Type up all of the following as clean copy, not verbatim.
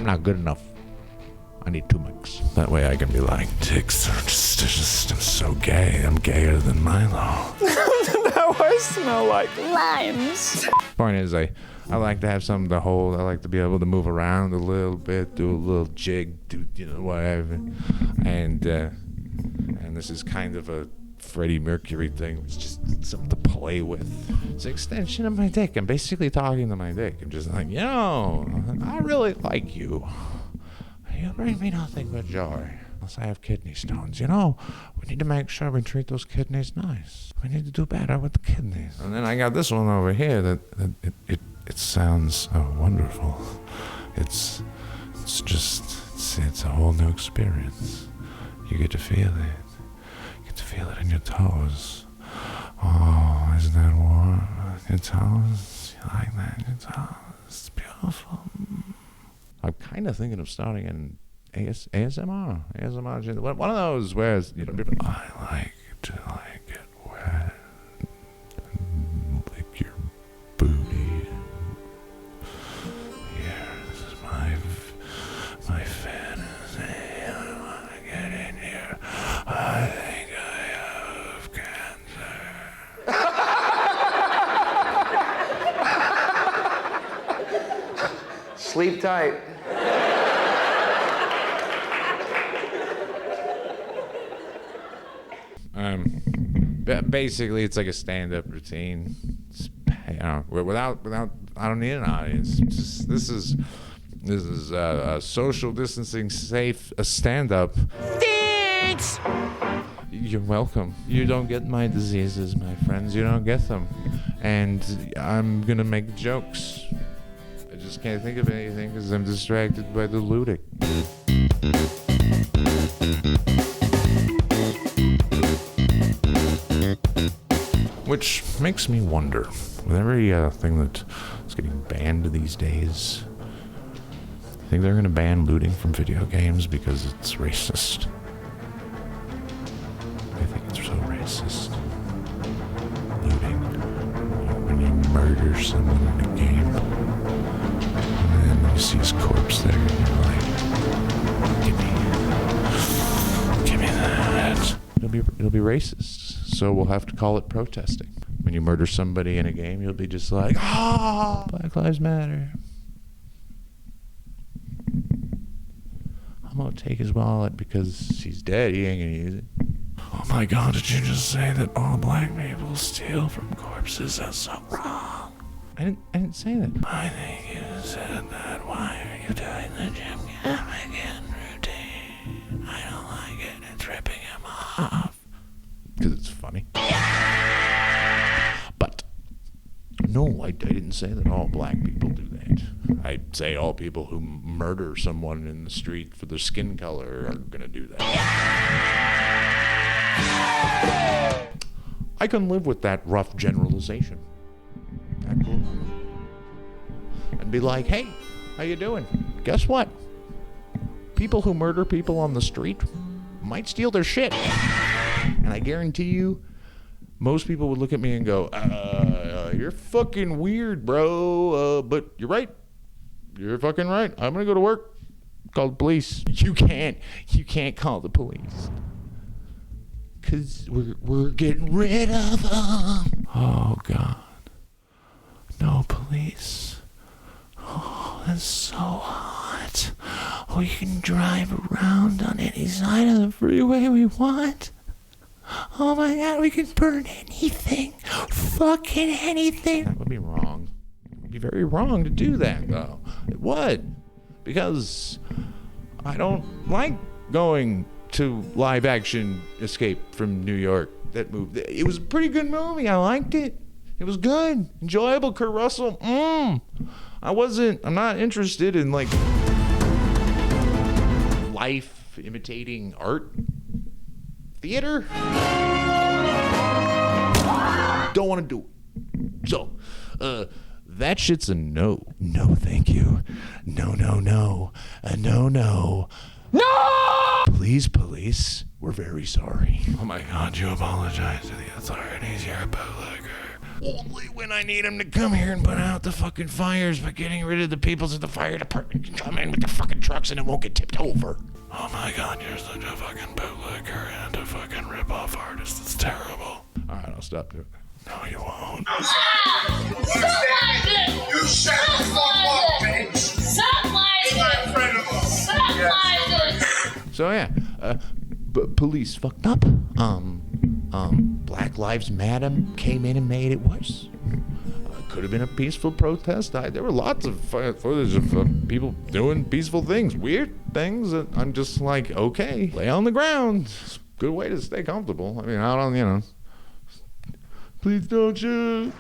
I'm not good enough. I need 2 mics. That way I can be like, dicks are just I'm so gay. I'm gayer than Milo. Now I smell like limes. Point is, I like to have something to hold. I like to be able to move around a little bit, do a little jig, do whatever. And this is kind of a Freddie Mercury thing. It's just something to play with. It's an extension of my dick. I'm basically talking to my dick. I'm just like, I really like you. You bring me nothing but joy. Unless I have kidney stones. We need to make sure we treat those kidneys nice. We need to do better with the kidneys. And then I got this one over here that it sounds so wonderful. It's a whole new experience. You get to feel it. You get to feel it in your toes. Oh, isn't that warm? Your toes? You like that? Your toes? It's beautiful. I'm kind of thinking of starting an ASMR. One of those where I like to get wet and lick your booty. Here, this is my fantasy. I want to get in here. I think I have cancer. Sleep tight. Basically, it's like a stand-up routine. Without, I don't need an audience. This is a social distancing, safe stand-up. Thanks. You're welcome. You don't get my diseases, my friends. You don't get them. And I'm gonna make jokes. I just can't think of anything because I'm distracted by the ludic. Which makes me wonder, with every thing that is getting banned these days, I think they're going to ban looting from video games because it's racist. I think it's so racist. Looting. When you murder someone in a game, and then you see his corpse there, and you're like, give me that. It'll be racist. So we'll have to call it protesting. When you murder somebody in a game, you'll be just like, Black Lives Matter. I'm gonna take his wallet because he's dead. He ain't gonna use it. Oh my God, did you just say that all black people steal from corpses? That's so wrong. I didn't say that. I think you said that. Why are you doing the Jim Gaffigan routine? I don't like it. It's ripping him off. Because it's funny. But no, I didn't say that all black people do that. I say all people who murder someone in the street for their skin color are gonna do that. I can live with that rough generalization. That cool. And be like, hey, how you doing? Guess what? People who murder people on the street might steal their shit. And I guarantee you, most people would look at me and go, you're fucking weird, bro. But you're right. You're fucking right. I'm going to go to work. Call the police. You can't call the police. Because we're getting rid of them. Oh, God. No police. Oh, that's so hot. We can drive around on any side of the freeway we want. Oh my God, we can burn anything. Fucking anything. That would be wrong. It would be very wrong to do that, though. It would. Because I don't like going to live action Escape from New York. That movie. It was a pretty good movie. I liked it. It was good. Enjoyable. Kurt Russell. I'm not interested in like life imitating art. Theater? Don't want to do it. So, that shit's a no. No, thank you. No. No! Please, police. We're very sorry. Oh my God, you apologize to the authorities. You're a bootlegger. Only when I need them to come here and put out the fucking fires by getting rid of the people so the fire department can come in with their fucking trucks and it won't get tipped over. Oh my god, you're such a fucking bootlegger and a fucking rip-off artist. It's terrible. Alright, I'll stop doing it. No, you won't. You shut the fuck up, bitch. Stop lying. So yeah, police fucked up. Black Lives Matter came in and made it worse. Could have been a peaceful protest. There were lots of footage of people doing peaceful things, weird things that I'm just like, okay, lay on the ground. It's a good way to stay comfortable. I mean, out on, please don't shoot.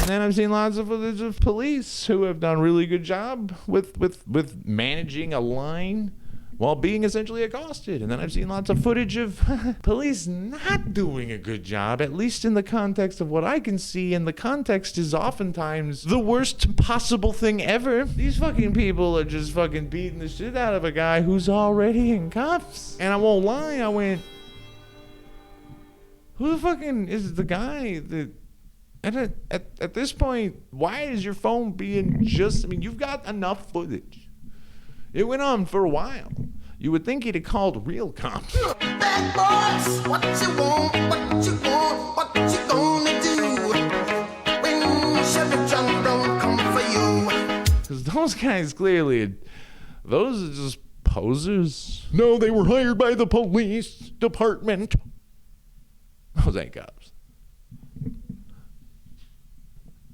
And then I've seen lots of footage of police who have done a really good job with managing a line while being essentially accosted. And then I've seen lots of footage of police not doing a good job, at least in the context of what I can see, and the context is oftentimes the worst possible thing ever. These fucking people are just fucking beating the shit out of a guy who's already in cuffs. And I won't lie, I went, who the fucking is the guy that... And at this point, why is your phone being just... I mean, you've got enough footage. It went on for a while. You would think he'd have called real cops. Bad boys, what you want, what you want, what you gonna do when Chevy John don't come for you? Because those guys clearly, those are just posers. No, they were hired by the police department. Those ain't cops.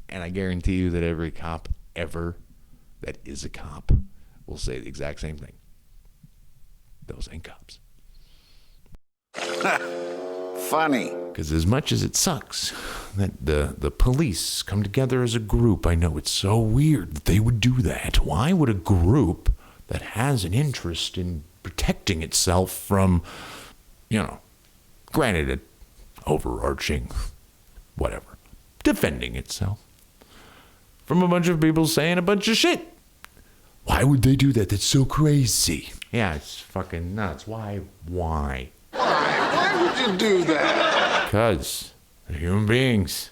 And I guarantee you that every cop ever that is a cop will say the exact same thing. Those ain't cops. Funny. Because as much as it sucks that the police come together as a group, I know it's so weird that they would do that. Why would a group that has an interest in protecting itself from, granted an overarching, whatever, defending itself from a bunch of people saying a bunch of shit? Why would they do that? That's so crazy. Yeah, it's fucking nuts. Why? Why would you do that? Because they're human beings.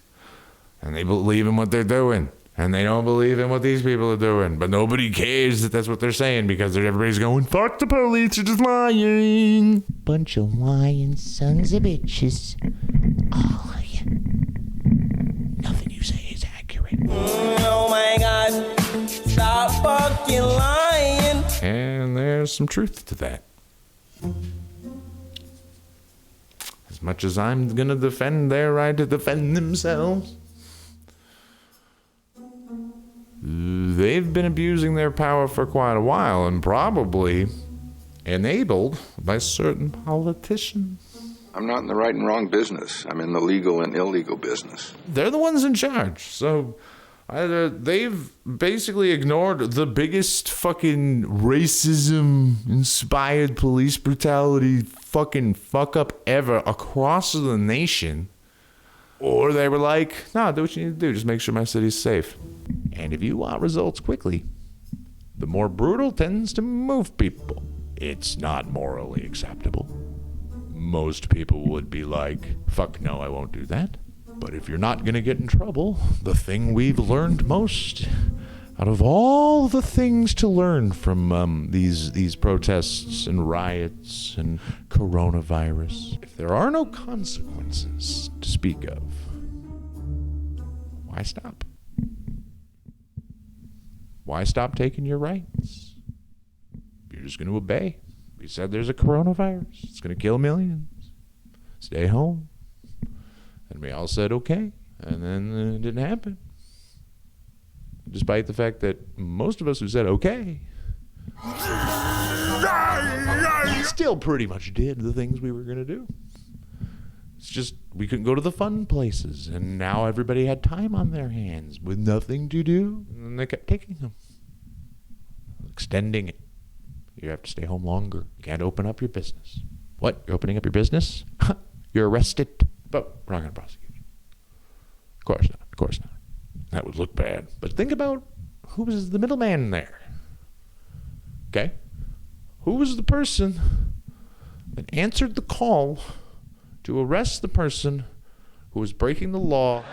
And they believe in what they're doing. And they don't believe in what these people are doing. But nobody cares that that's what they're saying because everybody's going, fuck the police, you're just lying. Bunch of lying sons of bitches. All of you. Nothing you say is accurate. Oh my God. Stop fucking lying. And there's some truth to that. As much as I'm gonna defend their right to defend themselves, they've been abusing their power for quite a while and probably enabled by certain politicians. I'm not in the right and wrong business. I'm in the legal and illegal business. They're the ones in charge, so they've basically ignored the biggest fucking racism-inspired police brutality fucking fuck-up ever across the nation. Or they were like, no, do what you need to do. Just make sure my city's safe. And if you want results quickly, the more brutal tends to move people. It's not morally acceptable. Most people would be like, fuck no, I won't do that. But if you're not going to get in trouble, the thing we've learned most out of all the things to learn from these protests and riots and coronavirus, if there are no consequences to speak of, why stop? Why stop taking your rights? You're just going to obey. We said there's a coronavirus. It's going to kill millions. Stay home. And we all said okay, and then it didn't happen. Despite the fact that most of us who said okay still pretty much did the things we were going to do. It's just we couldn't go to the fun places, and now everybody had time on their hands with nothing to do, and they kept taking them. Extending it. You have to stay home longer. You can't open up your business. What? You're opening up your business? You're arrested. But we're not going to prosecute you. Of course not. Of course not. That would look bad. But think about who was the middleman there. Okay? Who was the person that answered the call to arrest the person who was breaking the law.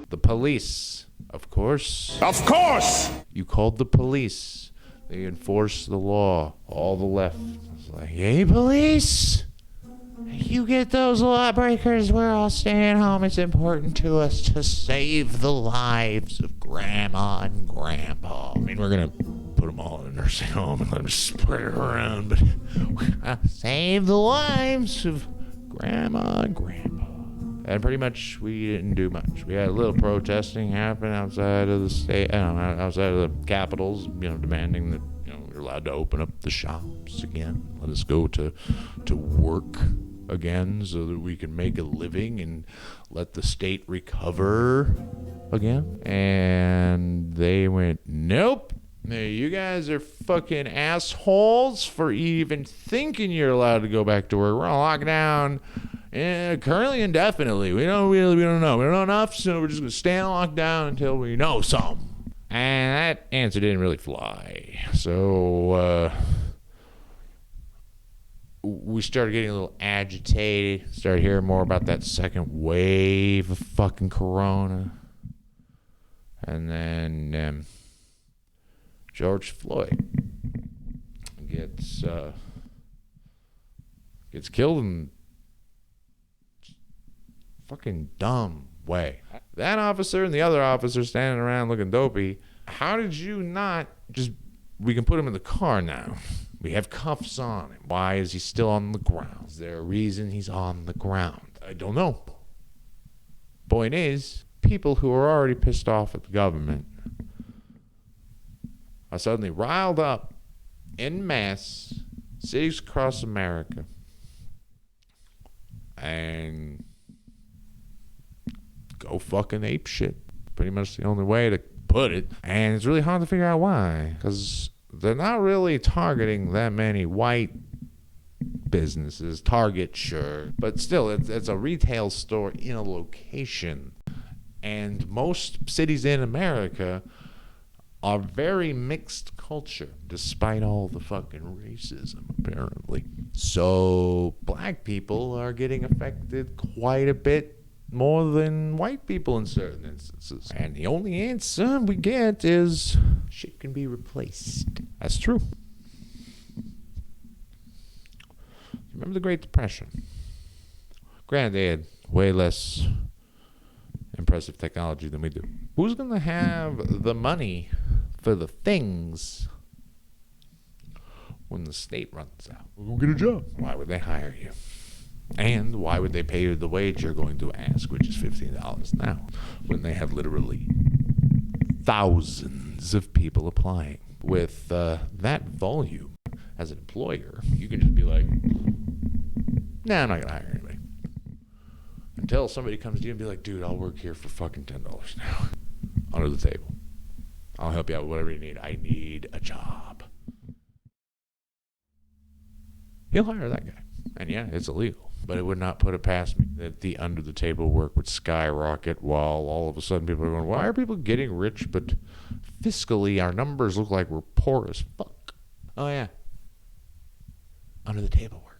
The police, of course. Of course! You called the police. They enforced the law. All the left was like, hey, police! You get those lawbreakers. We're all staying home. It's important to us to save the lives of Grandma and Grandpa. I mean, we're going to put them all in a nursing home and let them spread it around, but save the lives of Grandma and Grandpa. And pretty much we didn't do much. We had a little protesting happen outside of the state, outside of the capitals, demanding that we're allowed to open up the shops again. Let us go to work again so that we can make a living and let the state recover again. And they went, nope. You guys are fucking assholes for even thinking you're allowed to go back to work. We're on lockdown currently indefinitely. We don't know. We don't know enough, so we're just going to stay on lockdown until we know some. And that answer didn't really fly. So, we started getting a little agitated, started hearing more about that second wave of fucking corona. And then George Floyd gets killed in fucking dumb way. That officer and the other officer standing around looking dopey. How did you not we can put him in the car now. We have cuffs on him. Why is he still on the ground? Is there a reason he's on the ground? I don't know. Point is, people who are already pissed off at the government are suddenly riled up en masse, cities across America, and go fucking ape shit. Pretty much the only way to put it. And it's really hard to figure out why, because they're not really targeting that many white businesses. Target, sure, but still, it's a retail store in a location. And most cities in America are very mixed culture, despite all the fucking racism, apparently. So black people are getting affected quite a bit more than white people in certain instances. And the only answer we get is shit can be replaced. That's true. Remember the Great Depression? Granted, they had way less impressive technology than we do. Who's going to have the money for the things when the state runs out? We'll go get a job. Why would they hire you? And why would they pay you the wage you're going to ask, which is $15 an hour, when they have literally thousands of people applying? With that volume, as an employer, you can just be like, nah, I'm not going to hire anybody. Until somebody comes to you and be like, dude, I'll work here for fucking $10 now. Under the table. I'll help you out with whatever you need. I need a job. He'll hire that guy. And yeah, it's illegal. But it would not put it past me that the under-the-table work would skyrocket while all of a sudden people are going, why are people getting rich, but fiscally our numbers look like we're poor as fuck? Oh, yeah. Under-the-table work.